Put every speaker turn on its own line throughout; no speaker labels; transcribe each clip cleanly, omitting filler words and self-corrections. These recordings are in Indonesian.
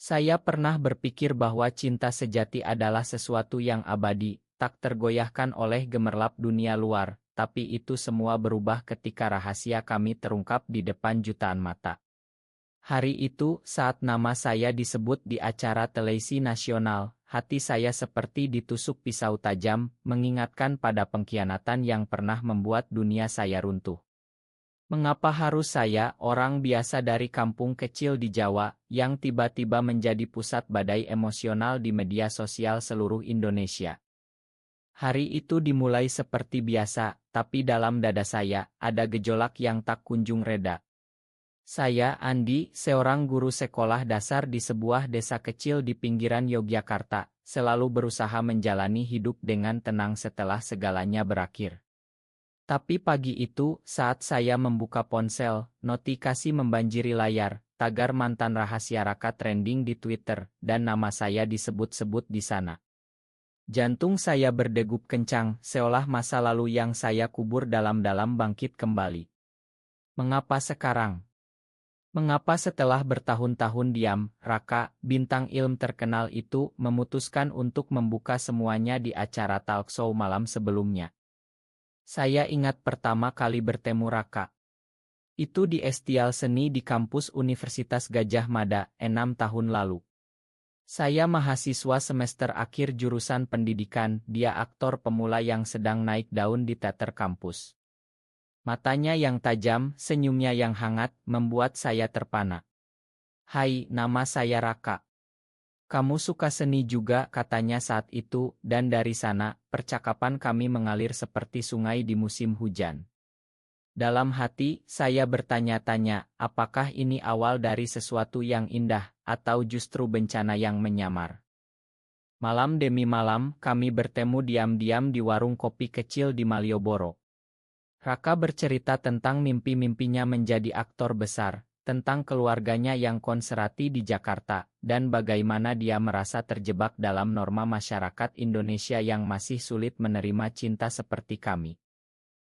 Saya pernah berpikir bahwa cinta sejati adalah sesuatu yang abadi, tak tergoyahkan oleh gemerlap dunia luar, tapi itu semua berubah ketika rahasia kami terungkap di depan jutaan mata. Hari itu, saat nama saya disebut di acara televisi nasional, hati saya seperti ditusuk pisau tajam, mengingatkan pada pengkhianatan yang pernah membuat dunia saya runtuh. Mengapa harus saya, orang biasa dari kampung kecil di Jawa, yang tiba-tiba menjadi pusat badai emosional di media sosial seluruh Indonesia? Hari itu dimulai seperti biasa, tapi dalam dada saya, ada gejolak yang tak kunjung reda. Saya, Andi, seorang guru sekolah dasar di sebuah desa kecil di pinggiran Yogyakarta, selalu berusaha menjalani hidup dengan tenang setelah segalanya berakhir. Tapi pagi itu, saat saya membuka ponsel, notifikasi membanjiri layar, tagar mantan rahasia Raka trending di Twitter, dan nama saya disebut-sebut di sana. Jantung saya berdegup kencang, seolah masa lalu yang saya kubur dalam-dalam bangkit kembali. Mengapa sekarang? Mengapa setelah bertahun-tahun diam, Raka, bintang ilmu terkenal itu, memutuskan untuk membuka semuanya di acara talk show malam sebelumnya? Saya ingat pertama kali bertemu Raka. Itu di Estial Seni di kampus Universitas Gadjah Mada, 6 tahun lalu. Saya mahasiswa semester akhir jurusan pendidikan, dia aktor pemula yang sedang naik daun di teater kampus. Matanya yang tajam, senyumnya yang hangat, membuat saya terpana. "Hai, nama saya Raka. Kamu suka seni juga," katanya saat itu, dan dari sana, percakapan kami mengalir seperti sungai di musim hujan. Dalam hati, saya bertanya-tanya, apakah ini awal dari sesuatu yang indah, atau justru bencana yang menyamar? Malam demi malam, kami bertemu diam-diam di warung kopi kecil di Malioboro. Raka bercerita tentang mimpi-mimpinya menjadi aktor besar, tentang keluarganya yang konservatif di Jakarta, dan bagaimana dia merasa terjebak dalam norma masyarakat Indonesia yang masih sulit menerima cinta seperti kami.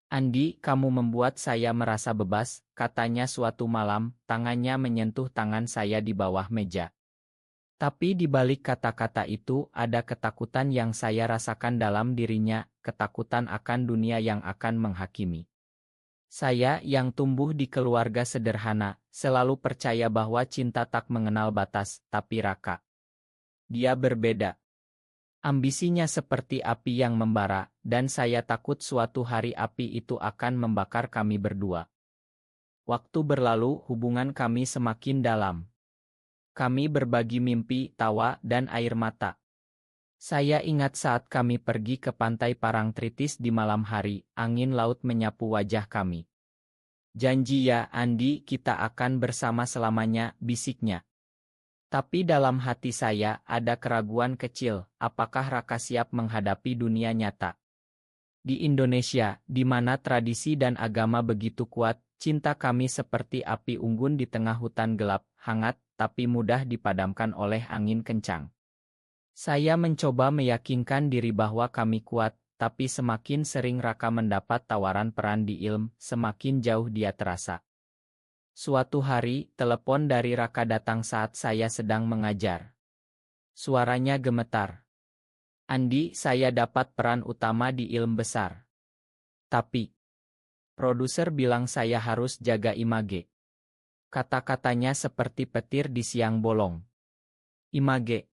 "Andi, kamu membuat saya merasa bebas," katanya suatu malam, tangannya menyentuh tangan saya di bawah meja. Tapi di balik kata-kata itu, ada ketakutan yang saya rasakan dalam dirinya, ketakutan akan dunia yang akan menghakimi. Saya, yang tumbuh di keluarga sederhana, selalu percaya bahwa cinta tak mengenal batas, tapi Raka, dia berbeda. Ambisinya seperti api yang membara, dan saya takut suatu hari api itu akan membakar kami berdua. Waktu berlalu, hubungan kami semakin dalam. Kami berbagi mimpi, tawa, dan air mata. Saya ingat saat kami pergi ke pantai Parangtritis di malam hari, angin laut menyapu wajah kami. "Janji ya, Andi, kita akan bersama selamanya," bisiknya. Tapi dalam hati saya ada keraguan kecil, apakah Raka siap menghadapi dunia nyata? Di Indonesia, di mana tradisi dan agama begitu kuat, cinta kami seperti api unggun di tengah hutan gelap, hangat, tapi mudah dipadamkan oleh angin kencang. Saya mencoba meyakinkan diri bahwa kami kuat, tapi semakin sering Raka mendapat tawaran peran di ilmu, semakin jauh dia terasa. Suatu hari, telepon dari Raka datang saat saya sedang mengajar. Suaranya gemetar. "Andi, saya dapat peran utama di ilmu besar. Tapi, produser bilang saya harus jaga image." Kata-katanya seperti petir di siang bolong. Image.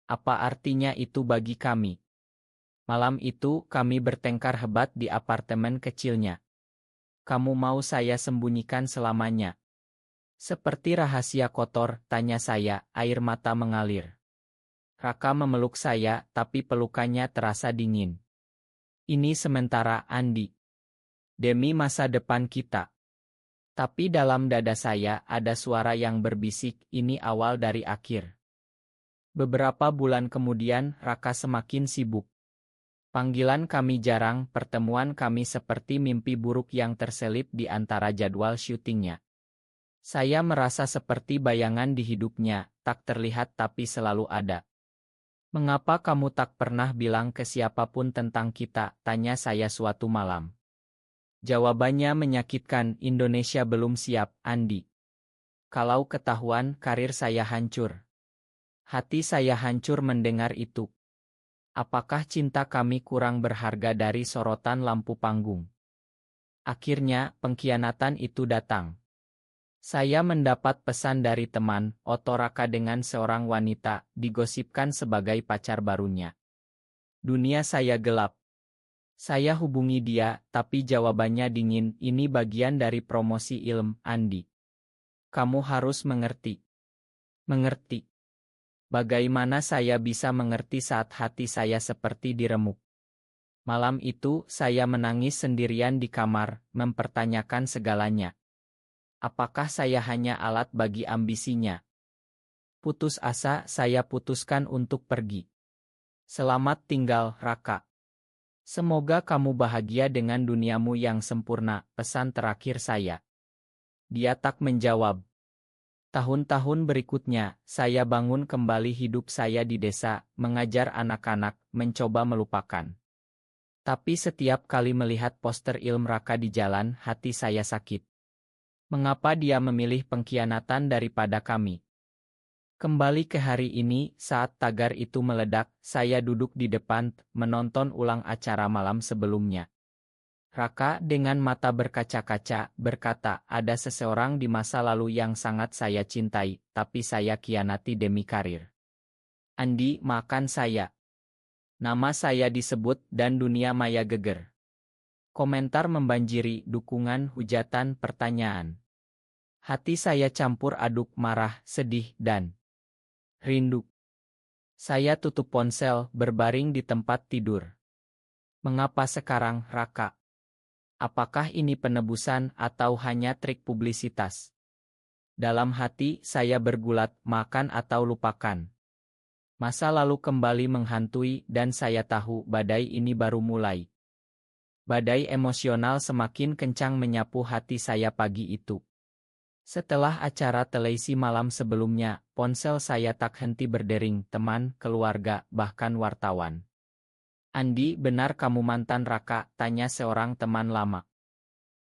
Apa artinya itu bagi kami? Malam itu, kami bertengkar hebat di apartemen kecilnya. "Kamu mau saya sembunyikan selamanya? Seperti rahasia kotor," tanya saya, air mata mengalir. Raka memeluk saya, tapi pelukannya terasa dingin. "Ini sementara, Andi. Demi masa depan kita." Tapi dalam dada saya ada suara yang berbisik, ini awal dari akhir. Beberapa bulan kemudian, Raka semakin sibuk. Panggilan kami jarang, pertemuan kami seperti mimpi buruk yang terselip di antara jadwal syutingnya. Saya merasa seperti bayangan di hidupnya, tak terlihat tapi selalu ada. "Mengapa kamu tak pernah bilang ke siapapun tentang kita?" tanya saya suatu malam. Jawabannya menyakitkan, "Indonesia belum siap, Andi. Kalau ketahuan, karir saya hancur." Hati saya hancur mendengar itu. Apakah cinta kami kurang berharga dari sorotan lampu panggung? Akhirnya, pengkhianatan itu datang. Saya mendapat pesan dari teman, Oto Raka dengan seorang wanita, digosipkan sebagai pacar barunya. Dunia saya gelap. Saya hubungi dia, tapi jawabannya dingin, ini bagian dari promosi ilmu, Andi. Kamu harus mengerti. Mengerti. Bagaimana saya bisa mengerti saat hati saya seperti diremuk? Malam itu, saya menangis sendirian di kamar, mempertanyakan segalanya. Apakah saya hanya alat bagi ambisinya? Putus asa, saya putuskan untuk pergi. Selamat tinggal, Raka. Semoga kamu bahagia dengan duniamu yang sempurna, pesan terakhir saya. Dia tak menjawab. Tahun-tahun berikutnya, saya bangun kembali hidup saya di desa, mengajar anak-anak, mencoba melupakan. Tapi setiap kali melihat poster Ilm Raka di jalan, hati saya sakit. Mengapa dia memilih pengkhianatan daripada kami? Kembali ke hari ini, saat tagar itu meledak, saya duduk di depan, menonton ulang acara malam sebelumnya. Raka dengan mata berkaca-kaca, berkata, ada seseorang di masa lalu yang sangat saya cintai, tapi saya khianati demi karir. Andi, maafkan saya. Nama saya disebut dan dunia maya geger. Komentar membanjiri, dukungan, hujatan, pertanyaan. Hati saya campur aduk marah, sedih, dan rindu. Saya tutup ponsel, berbaring di tempat tidur. Mengapa sekarang, Raka? Apakah ini penebusan atau hanya trik publisitas? Dalam hati, saya bergulat, makan atau lupakan. Masa lalu kembali menghantui dan saya tahu badai ini baru mulai. Badai emosional semakin kencang menyapu hati saya pagi itu. Setelah acara televisi malam sebelumnya, ponsel saya tak henti berdering, teman, keluarga, bahkan wartawan. Andi, benar kamu mantan Raka? Tanya seorang teman lama.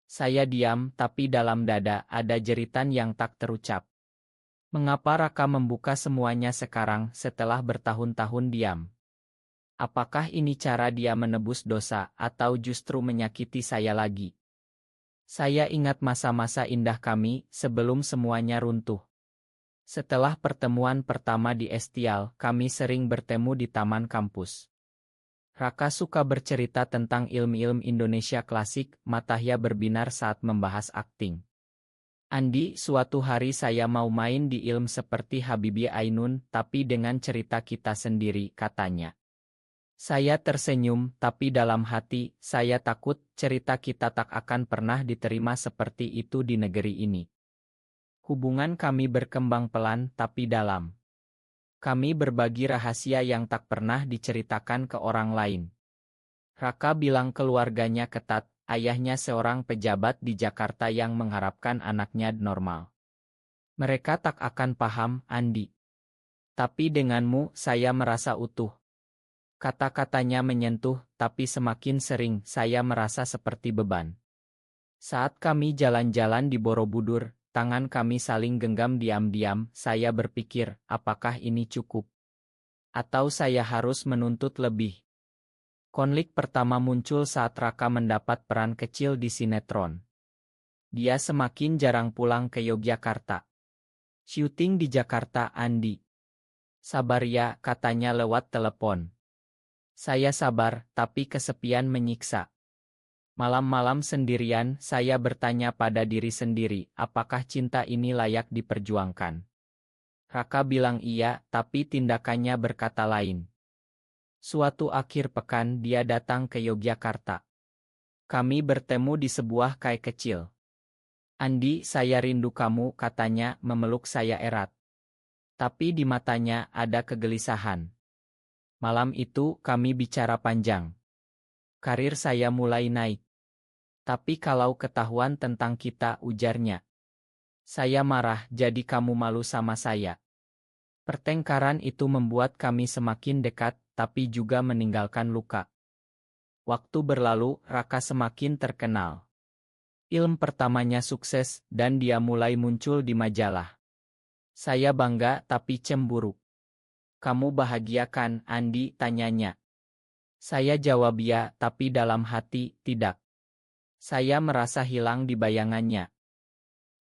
Saya diam, tapi dalam dada ada jeritan yang tak terucap. Mengapa Raka membuka semuanya sekarang setelah bertahun-tahun diam? Apakah ini cara dia menebus dosa atau justru menyakiti saya lagi? Saya ingat masa-masa indah kami sebelum semuanya runtuh. Setelah pertemuan pertama di Estial, kami sering bertemu di taman kampus. Raka suka bercerita tentang ilmu-ilmu Indonesia klasik, matanya berbinar saat membahas akting. Andi, suatu hari saya mau main di ilmu seperti Habibie Ainun, tapi dengan cerita kita sendiri, katanya. Saya tersenyum, tapi dalam hati, saya takut cerita kita tak akan pernah diterima seperti itu di negeri ini. Hubungan kami berkembang pelan tapi dalam. Kami berbagi rahasia yang tak pernah diceritakan ke orang lain. Raka bilang keluarganya ketat, ayahnya seorang pejabat di Jakarta yang mengharapkan anaknya normal. Mereka tak akan paham, Andi. Tapi denganmu, saya merasa utuh. Kata-katanya menyentuh, tapi semakin sering saya merasa seperti beban. Saat kami jalan-jalan di Borobudur, tangan kami saling genggam diam-diam, saya berpikir, apakah ini cukup? Atau saya harus menuntut lebih? Konflik pertama muncul saat Raka mendapat peran kecil di sinetron. Dia semakin jarang pulang ke Yogyakarta. Syuting di Jakarta, Andi. Sabar ya, katanya lewat telepon. Saya sabar, tapi kesepian menyiksa. Malam-malam sendirian, saya bertanya pada diri sendiri, apakah cinta ini layak diperjuangkan? Raka bilang iya, tapi tindakannya berkata lain. Suatu akhir pekan, dia datang ke Yogyakarta. Kami bertemu di sebuah kai kecil. Andi, saya rindu kamu, katanya, memeluk saya erat. Tapi di matanya ada kegelisahan. Malam itu, kami bicara panjang. Karir saya mulai naik. Tapi kalau ketahuan tentang kita, ujarnya. Saya marah, jadi kamu malu sama saya. Pertengkaran itu membuat kami semakin dekat, tapi juga meninggalkan luka. Waktu berlalu, Raka semakin terkenal. Ilmu pertamanya sukses, dan dia mulai muncul di majalah. Saya bangga, tapi cemburu. Kamu bahagia kan, Andi? Tanyanya. Saya jawab ya, tapi dalam hati, tidak. Saya merasa hilang di bayangannya.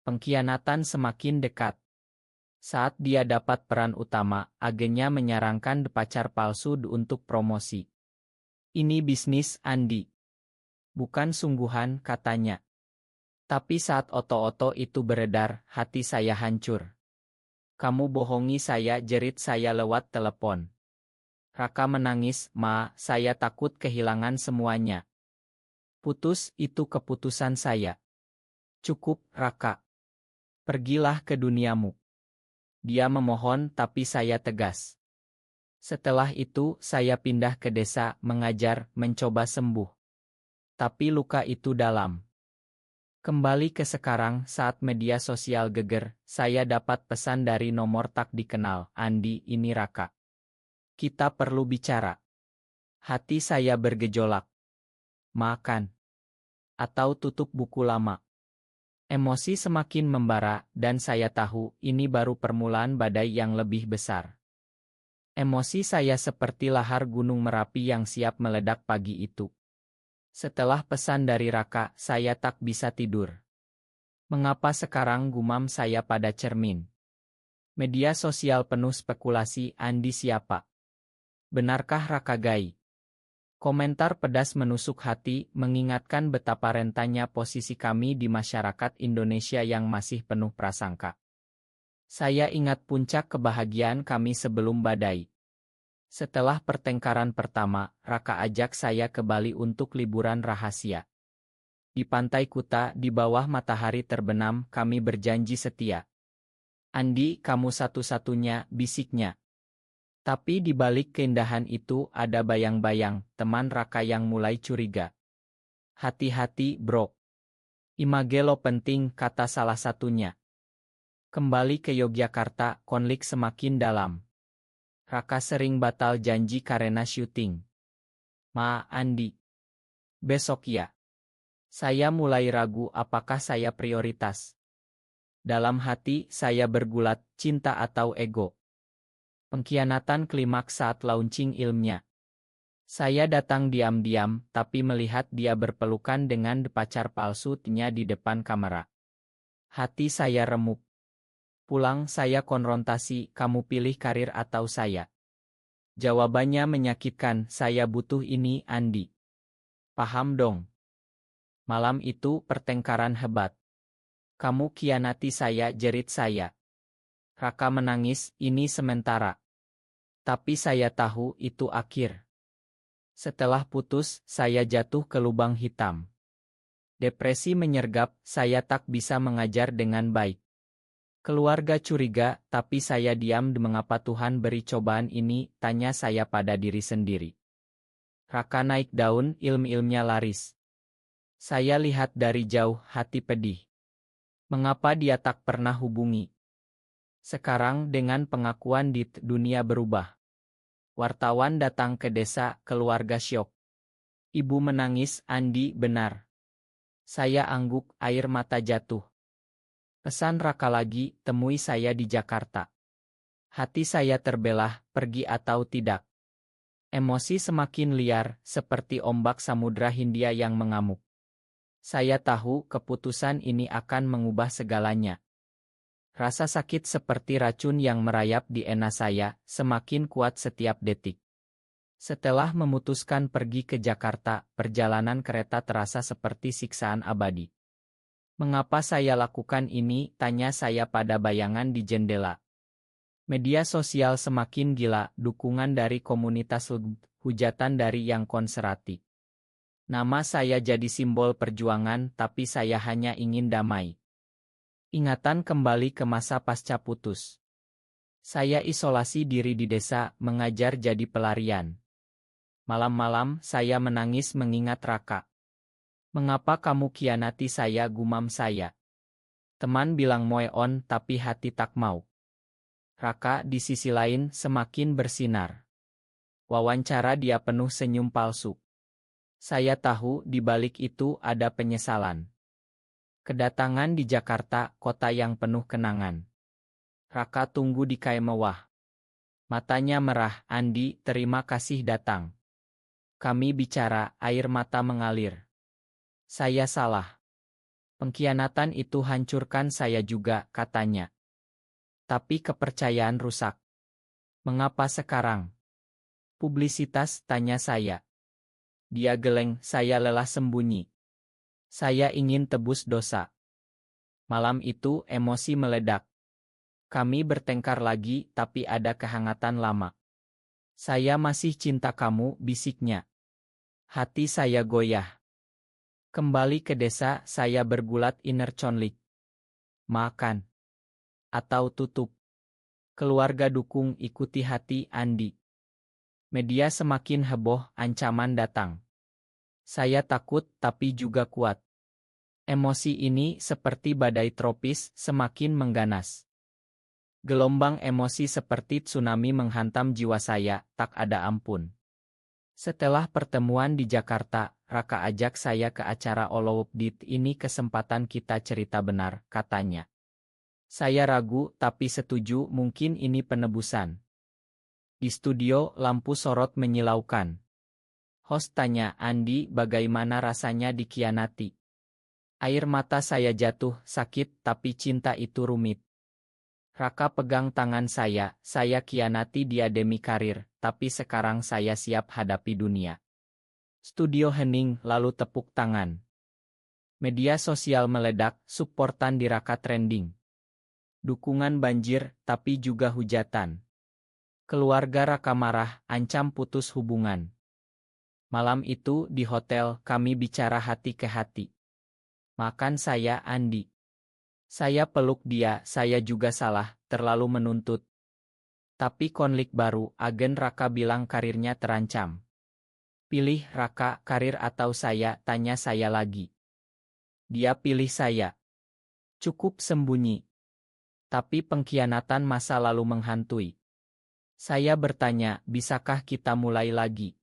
Pengkhianatan semakin dekat. Saat dia dapat peran utama, agennya menyarankan pacar palsu untuk promosi. Ini bisnis, Andi. Bukan sungguhan, katanya. Tapi saat oto-oto itu beredar, hati saya hancur. Kamu bohongi saya, jerit saya lewat telepon. Raka menangis, Ma, saya takut kehilangan semuanya. Putus, itu keputusan saya. Cukup, Raka. Pergilah ke duniamu. Dia memohon, tapi saya tegas. Setelah itu, saya pindah ke desa, mengajar, mencoba sembuh. Tapi luka itu dalam. Kembali ke sekarang, saat media sosial geger, saya dapat pesan dari nomor tak dikenal. Andi, ini Raka. Kita perlu bicara. Hati saya bergejolak. Makan. Atau tutup buku lama. Emosi semakin membara, dan saya tahu ini baru permulaan badai yang lebih besar. Emosi saya seperti lahar gunung Merapi yang siap meledak pagi itu. Setelah pesan dari Raka, saya tak bisa tidur. Mengapa sekarang, gumam saya pada cermin? Media sosial penuh spekulasi, Andi siapa? Benarkah Raka Gai? Komentar pedas menusuk hati, mengingatkan betapa rentannya posisi kami di masyarakat Indonesia yang masih penuh prasangka. Saya ingat puncak kebahagiaan kami sebelum badai. Setelah pertengkaran pertama, Raka ajak saya ke Bali untuk liburan rahasia. Di pantai Kuta, di bawah matahari terbenam, kami berjanji setia. Andi, kamu satu-satunya, bisiknya. Tapi di balik keindahan itu ada bayang-bayang, teman Raka yang mulai curiga. Hati-hati, bro. Image lo penting, kata salah satunya. Kembali ke Yogyakarta, konflik semakin dalam. Raka sering batal janji karena syuting. Ma, Andi. Besok ya. Saya mulai ragu apakah saya prioritas. Dalam hati, saya bergulat, cinta atau ego. Pengkhianatan klimaks saat launching ilmnya. Saya datang diam-diam, tapi melihat dia berpelukan dengan pacar palsunya di depan kamera. Hati saya remuk. Pulang saya konfrontasi, kamu pilih karir atau saya? Jawabannya menyakitkan, saya butuh ini, Andi. Paham dong. Malam itu pertengkaran hebat. Kamu khianati saya, jerit saya. Raka menangis, ini sementara. Tapi saya tahu itu akhir. Setelah putus, saya jatuh ke lubang hitam. Depresi menyergap, saya tak bisa mengajar dengan baik. Keluarga curiga, tapi saya diam. Mengapa Tuhan beri cobaan ini, tanya saya pada diri sendiri. Raka naik daun, ilmu-ilmunya laris. Saya lihat dari jauh, hati pedih. Mengapa dia tak pernah hubungi? Sekarang dengan pengakuan di dunia berubah. Wartawan datang ke desa, keluarga syok. Ibu menangis, Andi benar. Saya angguk, air mata jatuh. Pesan Raka lagi, temui saya di Jakarta. Hati saya terbelah, pergi atau tidak. Emosi semakin liar, seperti ombak Samudra Hindia yang mengamuk. Saya tahu keputusan ini akan mengubah segalanya. Rasa sakit seperti racun yang merayap di ena saya, semakin kuat setiap detik. Setelah memutuskan pergi ke Jakarta, perjalanan kereta terasa seperti siksaan abadi. Mengapa saya lakukan ini, tanya saya pada bayangan di jendela. Media sosial semakin gila, dukungan dari komunitas hujatan dari yang konservatif. Nama saya jadi simbol perjuangan, tapi saya hanya ingin damai. Ingatan kembali ke masa pasca putus. Saya isolasi diri di desa, mengajar jadi pelarian. Malam-malam, saya menangis mengingat Raka. Mengapa kamu khianati saya, gumam saya. Teman bilang moe on, tapi hati tak mau. Raka di sisi lain semakin bersinar. Wawancara dia penuh senyum palsu. Saya tahu di balik itu ada penyesalan. Kedatangan di Jakarta, kota yang penuh kenangan. Raka tunggu di KM mewah. Matanya merah, Andi, terima kasih datang. Kami bicara, air mata mengalir. Saya salah. Pengkhianatan itu hancurkan saya juga, katanya. Tapi kepercayaan rusak. Mengapa sekarang? Publisitas, tanya saya. Dia geleng, saya lelah sembunyi. Saya ingin tebus dosa. Malam itu emosi meledak. Kami bertengkar lagi, tapi ada kehangatan lama. Saya masih cinta kamu, bisiknya. Hati saya goyah. Kembali ke desa, saya bergulat inner conflict. Makan. Atau tutup. Keluarga dukung, ikuti hati, Andi. Media semakin heboh, ancaman datang. Saya takut, tapi juga kuat. Emosi ini seperti badai tropis, semakin mengganas. Gelombang emosi seperti tsunami menghantam jiwa saya, tak ada ampun. Setelah pertemuan di Jakarta, Raka ajak saya ke acara Oloupdit. Ini kesempatan kita cerita benar, katanya. Saya ragu, tapi setuju, mungkin ini penebusan. Di studio, lampu sorot menyilaukan. Host tanya, Andi, bagaimana rasanya dikhianati? Air mata saya jatuh, sakit, tapi cinta itu rumit. Raka pegang tangan saya khianati dia demi karir, tapi sekarang saya siap hadapi dunia. Studio hening, lalu tepuk tangan. Media sosial meledak, supportan di Raka trending. Dukungan banjir, tapi juga hujatan. Keluarga Raka marah, ancam putus hubungan. Malam itu, di hotel, kami bicara hati ke hati. Makan saya, Andi. Saya peluk dia, saya juga salah, terlalu menuntut. Tapi konflik baru, agen Raka bilang karirnya terancam. Pilih Raka, karir atau saya, tanya saya lagi. Dia pilih saya. Cukup sembunyi. Tapi pengkhianatan masa lalu menghantui. Saya bertanya, bisakah kita mulai lagi?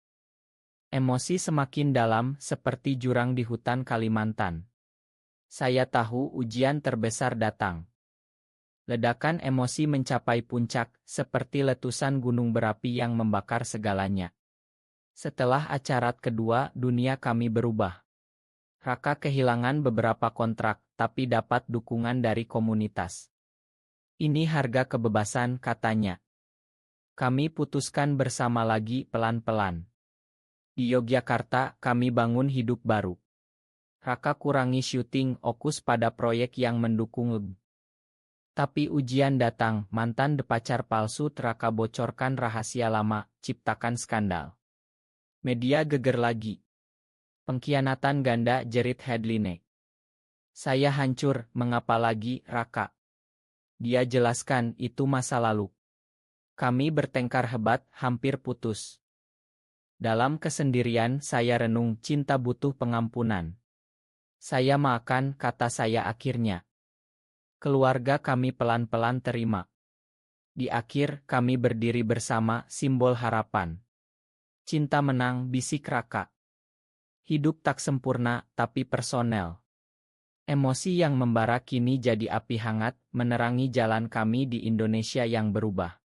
Emosi semakin dalam, seperti jurang di hutan Kalimantan. Saya tahu ujian terbesar datang. Ledakan emosi mencapai puncak, seperti letusan gunung berapi yang membakar segalanya. Setelah acara kedua, dunia kami berubah. Raka kehilangan beberapa kontrak, tapi dapat dukungan dari komunitas. Ini harga kebebasan, katanya. Kami putuskan bersama lagi pelan-pelan. Di Yogyakarta, kami bangun hidup baru. Raka kurangi syuting, fokus pada proyek yang mendukung. Tapi ujian datang, mantan pacar palsu Raka bocorkan rahasia lama, ciptakan skandal. Media geger lagi. Pengkhianatan ganda, jerit headline. Saya hancur, mengapa lagi, Raka? Dia jelaskan, itu masa lalu. Kami bertengkar hebat, hampir putus. Dalam kesendirian, saya renung, cinta butuh pengampunan. Saya makan, kata saya akhirnya. Keluarga kami pelan-pelan terima. Di akhir, kami berdiri bersama, simbol harapan. Cinta menang, bisik Raka. Hidup tak sempurna, tapi personel. Emosi yang membara kini jadi api hangat, menerangi jalan kami di Indonesia yang berubah.